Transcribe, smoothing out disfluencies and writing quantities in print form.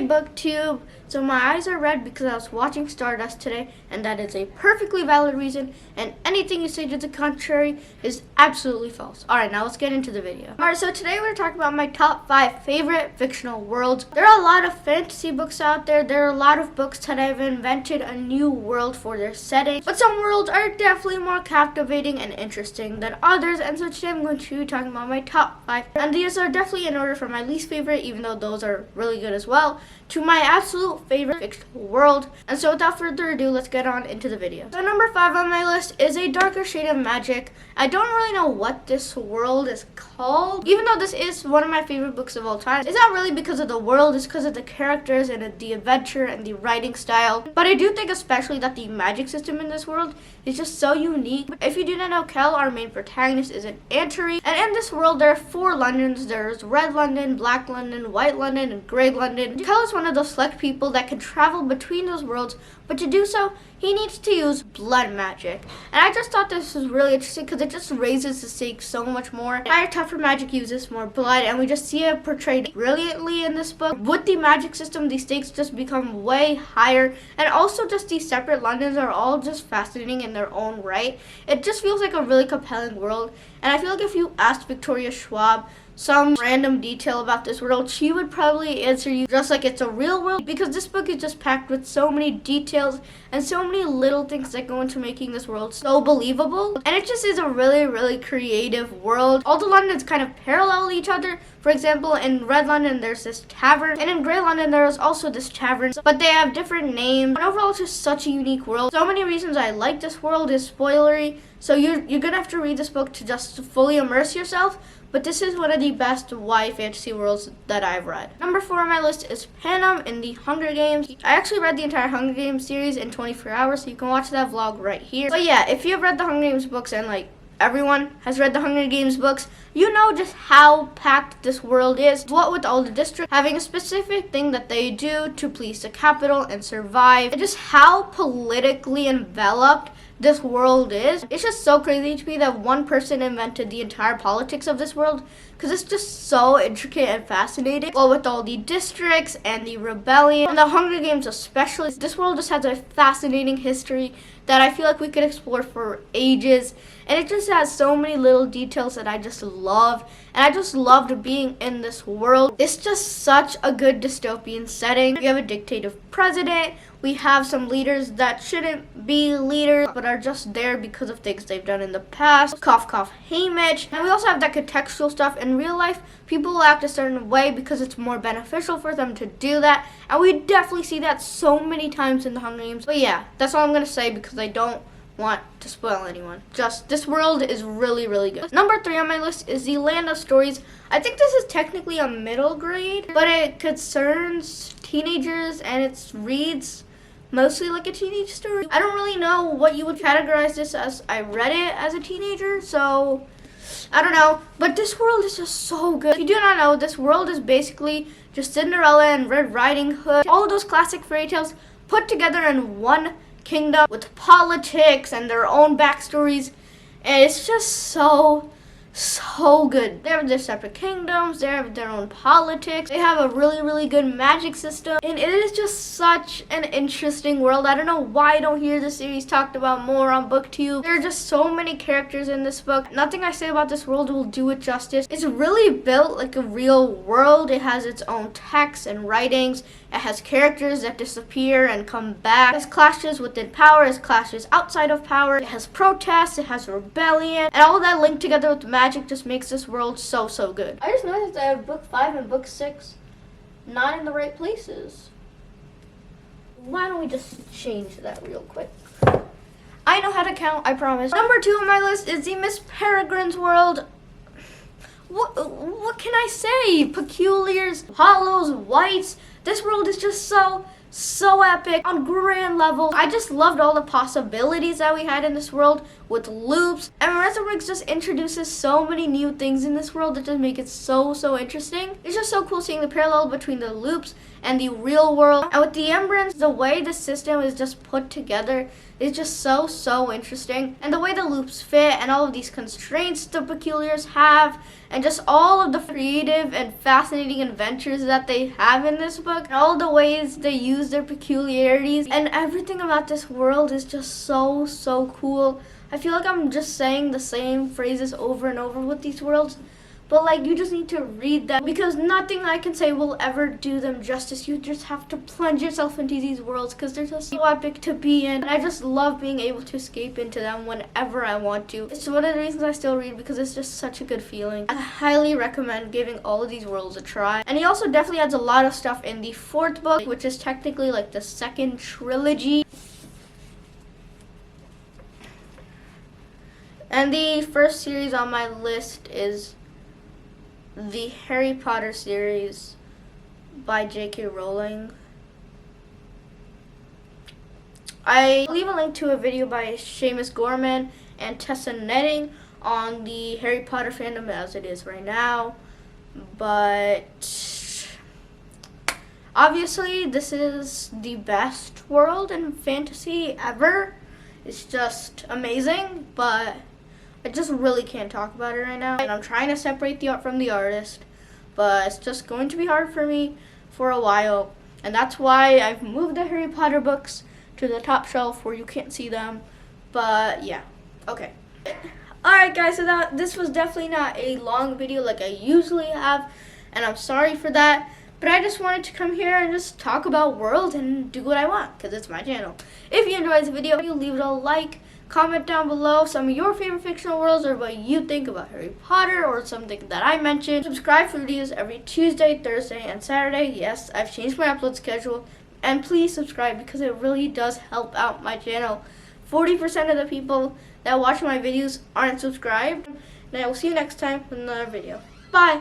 Hey Booktube! So my eyes are red because I was watching Stardust today, and that is a perfectly valid reason, and anything you say to the contrary is absolutely false. Alright, now let's get into the video. Alright, so today we're talking about my top 5 favorite fictional worlds. There are a lot of fantasy books out there. There are a lot of books that have invented a new world for their setting, but some worlds are definitely more captivating and interesting than others, and so today I'm going to be talking about my top 5. And these are definitely in order from my least favorite, even though those are really good as well, to my absolute favorite fictional world. And so without further ado, let's get on into the video. So number 5 on my list is a darker shade of magic. I don't really know what this world is called, even though this is one of my favorite books of all time. It's not really because of the world, it's because of the characters and the adventure and the writing style. But I do think especially that the magic system in this world is just so unique. If you do not know, Kel, our main protagonist, is an antiquary, and in this world there are 4 Londons. There's Red London, Black London, White London, and Grey London. Kel is one of those select people that can travel between those worlds, but to do so, he needs to use blood magic. And I just thought this was really interesting because it just raises the stakes so much more. Higher, tougher magic uses more blood, and we just see it portrayed brilliantly in this book. With the magic system, the stakes just become way higher, and also just these separate Londons are all just fascinating in their own right. It just feels like a really compelling world, and I feel like if you asked Victoria Schwab some random detail about this world, she would probably answer you just like it's a real world, because this book is just packed with so many details and so many little things that go into making this world so believable. And it just is a really, really creative world. All the Londons kind of parallel each other. For example, in Red London, there's this tavern, and in Grey London, there is also this tavern, but they have different names. And overall, it's just such a unique world. So many reasons I like this world is spoilery, so you're gonna have to read this book to just fully immerse yourself. But this is one of the best YA fantasy worlds that I've read. Number 4 on my list is Panem in the Hunger Games. I actually read the entire Hunger Games series in 24 hours, so you can watch that vlog right here. But yeah, if you've read the Hunger Games books, and like everyone has read the Hunger Games books, you know just how packed this world is. What with all the districts having a specific thing that they do to please the capital and survive, and just how politically enveloped this world is. It's just so crazy to me that one person invented the entire politics of this world, because it's just so intricate and fascinating. Well, with all the districts and the rebellion and the Hunger Games especially, this world just has a fascinating history that I feel like we could explore for ages. And it just has so many little details that I just love. And I just loved being in this world. It's just such a good dystopian setting. We have a dictator president. We have some leaders that shouldn't be leaders, but are just there because of things they've done in the past. Cough, cough, Haymitch. And we also have that contextual stuff. In real life, people will act a certain way because it's more beneficial for them to do that. And we definitely see that so many times in the Hunger Games. But yeah, that's all I'm going to say because I don't want to spoil anyone. Just, this world is really, really good. Number 3 on my list is the Land of Stories. I think this is technically a middle grade, but it concerns teenagers and it reads mostly like a teenage story. I don't really know what you would categorize this as. I read it as a teenager, so I don't know. But this world is just so good. If you do not know, this world is basically just Cinderella and Red Riding Hood. All of those classic fairy tales put together in one kingdom with politics and their own backstories. And it's just so good. They have their separate kingdoms, they have their own politics, they have a really, really good magic system, and it is just such an interesting world. I don't know why I don't hear the series talked about more on Booktube. There are just so many characters in this book. Nothing I say about this world will do it justice. It's really built like a real world. It has its own text and writings. It has characters that disappear and come back. It has clashes within power, it has clashes outside of power. It has protests, it has rebellion, and all that linked together with magic just makes this world so good. I just noticed I have book 5 and book 6 not in the right places. Why don't we just change that real quick? I know how to count, I promise. Number 2 on my list is the Miss Peregrine's world. What can I say? Peculiars, hollows, whites. This world is just so epic on grand levels. I just loved all the possibilities that we had in this world with loops. And Ransom just introduces so many new things in this world that just make it so interesting. It's just so cool seeing the parallel between the loops and the real world. And with the Embers, the way the system is just put together is just so interesting. And the way the loops fit and all of these constraints the peculiars have, and just all of the creative and fascinating adventures that they have in this book, and all the ways they use their peculiarities, and everything about this world is just so cool. I feel like I'm just saying the same phrases over and over with these worlds, but like, you just need to read them, because nothing I can say will ever do them justice. You just have to plunge yourself into these worlds because they're just so epic to be in. And I just love being able to escape into them whenever I want to. It's one of the reasons I still read, because it's just such a good feeling. I highly recommend giving all of these worlds a try. And he also definitely adds a lot of stuff in the 4th book, which is technically like the 2nd trilogy. And the first series on my list is the Harry Potter series by JK Rowling. I leave a link to a video by Seamus Gorman and Tessa Netting on the Harry Potter fandom as it is right now. But obviously this is the best world in fantasy ever. It's just amazing, but I just really can't talk about it right now. And I'm trying to separate the art from the artist, but it's just going to be hard for me for a while. And that's why I've moved the Harry Potter books to the top shelf where you can't see them. But yeah, okay. Alright guys, so this was definitely not a long video like I usually have, and I'm sorry for that. But I just wanted to come here and just talk about world and do what I want, because it's my channel. If you enjoyed this video, you leave it a like. Comment down below some of your favorite fictional worlds, or what you think about Harry Potter or something that I mentioned. Subscribe for videos every Tuesday, Thursday, and Saturday. Yes, I've changed my upload schedule. And please subscribe, because it really does help out my channel. 40% of the people that watch my videos aren't subscribed. And I will see you next time with another video. Bye!